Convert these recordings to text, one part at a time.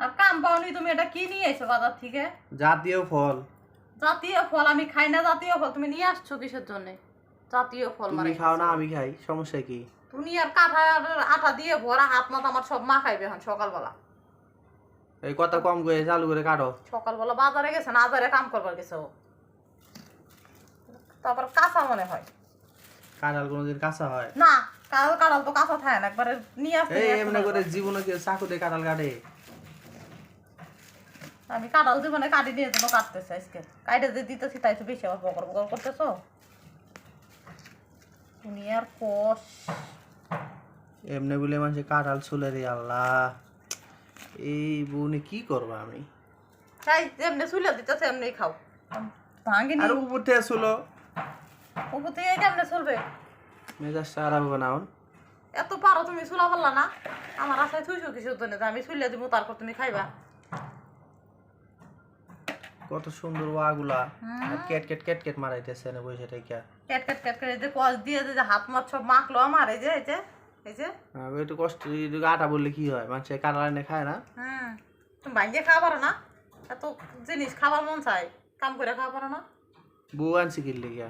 আর কাম পাওনি তুমি, এটা কি নিয়ে এসো বাজার থেকে? জাতীয় ফল। জাতীয় ফল আমি খাই না। জাতীয় ফল তুমি নিয়ে আসছো কিসের জন্য? জাতীয় ফল তুমি মানে খাও না আমি খাই, সমস্যা কি? তুমি আর কাঁঠাল আটা দিয়ে ভরা হাত মাথা আমার সব মা খাইবে এখন সকালবেলা। এই কথা কম করে চালু করে কাটো। সকালবেলা বাজারে গেছে না, বাজারে কাম করবার গেছে ও। তারপর কাঁচা মনে হয়। কাঁঠাল কোনোদিন কাঁচা হয় না, কাঁঠাল তো কাঁচা থাকে না, একবারে নিয়ে আসতে। এই এমনি করে জীবনে কেউ চাকু দিয়ে কাঁঠাল কাটে? আমি কাঁঠাল জীবনে কাটি নিয়ে জন্য কাটতেছে আজকে। কাইটে যে দিতেছি তাই তো বেশি আবার বকর বকর করতেছো। তুমি আর কষ এমনি বলে মানুষের কাঁঠাল ছুলে রে আল্লাহ। এই বউনে কি করবো আমি? তাই যেমনি চুলে দিতেছে এমনি খাও। ভাঙিনি আর উপর থেকে ছুলো, উপর থেকে কেমনে চলবে? মেজাজটা খারাপ হবে না? এত পারো তুমি চুলা পারলা না? আমার আশায় থুইছো কিছু জন্য আমি চুলে দিব, তারপর তুমি খাইবা। কত সুন্দর ওয়াগুলা আর ক্যাট ক্যাট ক্যাট ক্যাট মারাইতেছে না বসে থেকে। ক্যাট ক্যাট ক্যাট করে যে কষ দিয়ে যে হাত মাত সব মাখলো আমার, এই যে এই যে এই যে। একটু কষ্ট আটা বললে কি হয়, মানুষে কাঁঠাল এনে খায় না? তুমি ভাঙ্গে খাওয়া পারো না? এত জিনিস খাবার মন চাই, কাম করে খাওয়া পারো না? বউ আনছি কিনলে গিয়া?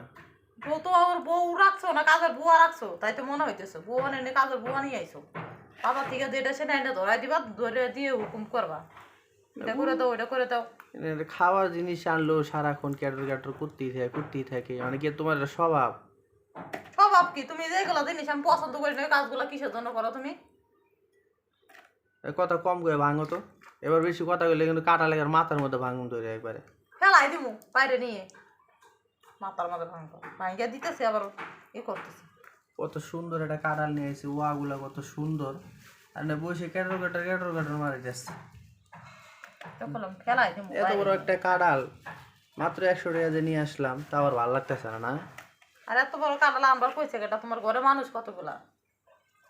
বউ তো আবার বউ রাখছো না, কাজের বুয়া রাখছো, তাই তো মনে হইতেছে বউ আনে কাজের বুয়া নিয়ে আইছো। বাবা থেকে যেটা সেটা এনে ধরাই দিবা, ধরে দিয়ে হুকুম করবা এটা করে দাও ওইটা করে দাও। খাওয়ার জিনিস আনলো সারাক্ষণ ক্যাটর ক্যাটর করতেই থাকে মানে কি তোমার এটা স্বভাব? স্বভাব কি? তুমি যেগুলো জিনিস আমি পছন্দ করি না, কাজগুলো কিসের জন্য করো তুমি? কথা কম করে ভাঙো তো। এবার বেশি কথা বললে কিন্তু কাটা লেগার মাথার মধ্যে ভাঙুন ধরে একবারে ফেলাই দিমু বাইরে নিয়ে, মাথার মধ্যে ভাঙ্গিয়া দিতেছি আবার ই করতেছি। কত সুন্দর একটা কাঁঠাল নিয়ে এসে ওয়াগুলা কত সুন্দর, আর না বসে ক্যাটর ক্যাটর মারি যাচ্ছে। ফেলাই দিমু। এত বড় একটা কাঁঠাল মাত্র 100 টাকা দিয়ে নিয়ে আসলাম, তা আবার ভালো লাগতেছে না? না আর এত বড় কাঁঠাল আনবার কইছে কেটা? তোমার ঘরে মানুষ কতগুলা?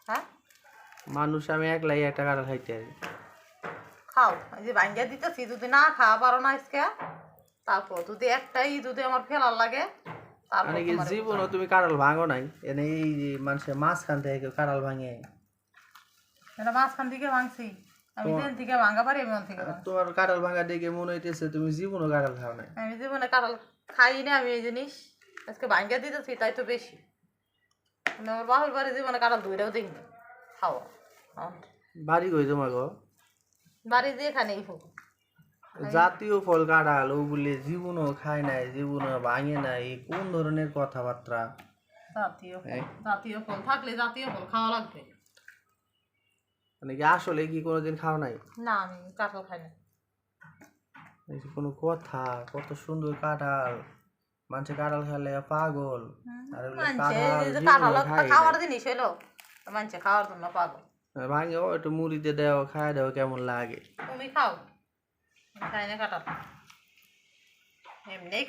হ্যাঁ, মানুষ আমি একলাই একটা কাঁঠাল খাইতে পারি। খাও, এই যে ভাঙ্গিয়া দিতেছি, যদি না খাওয়া পারো না আজকে, তারপর যদি একটাই যদি আমার ফেলার লাগে তারপর মানে কি জীবনও তুমি কাঁঠাল ভাঙো নাই? এনে এই যে মানুষের মাঝখান থেকে কেউ কাঁঠাল ভাঙে? এটা মাঝখান থেকে ভাঙছি আমি, যেন থেকে ভাঙা পারি আমি থেকে। তোমার কাঁঠাল ভাঙা দেখে মনে হইতেছে তুমি জীবনও কাঁঠাল খাও নাই। আমি জীবনে কাঁঠাল খাই না আমি এই জিনিস, আজকে ভাঙ্গিয়া দিতেছি তাই তো বেশি। আমি আমার বাহুর বাড়ি জীবনে কাঁঠাল ধুইটাও দেখিনি খাওয়া। বাড়ি কই তোমার গো? বাড়ি যে এখানেই হোক। জাতীয় ফল কাঁঠাল, ও বলে জীবনও খায় নাই, জীবনও ভাঙে নাই, কোন ধরনের কথাবার্তা? জাতীয় ফল থাকলে জাতীয় ফল খাওয়া লাগবে। মানে কি আসলে কি কোনোদিন খাও নাই? না, আমি কাঁঠাল খাই না। কোনো কথা? কত সুন্দর কাঁঠাল, মানুষে কাঁঠাল খেলে পাগল। আর কাঁঠাল খাওয়ার জিনিস হলো, মানুষে খাওয়ার জন্য পাগল। ভাঙে একটু মুড়িতে দেও, খায় দেও, কেমন লাগে? তুমি খাও, খাই না কাঁঠাল এমনি।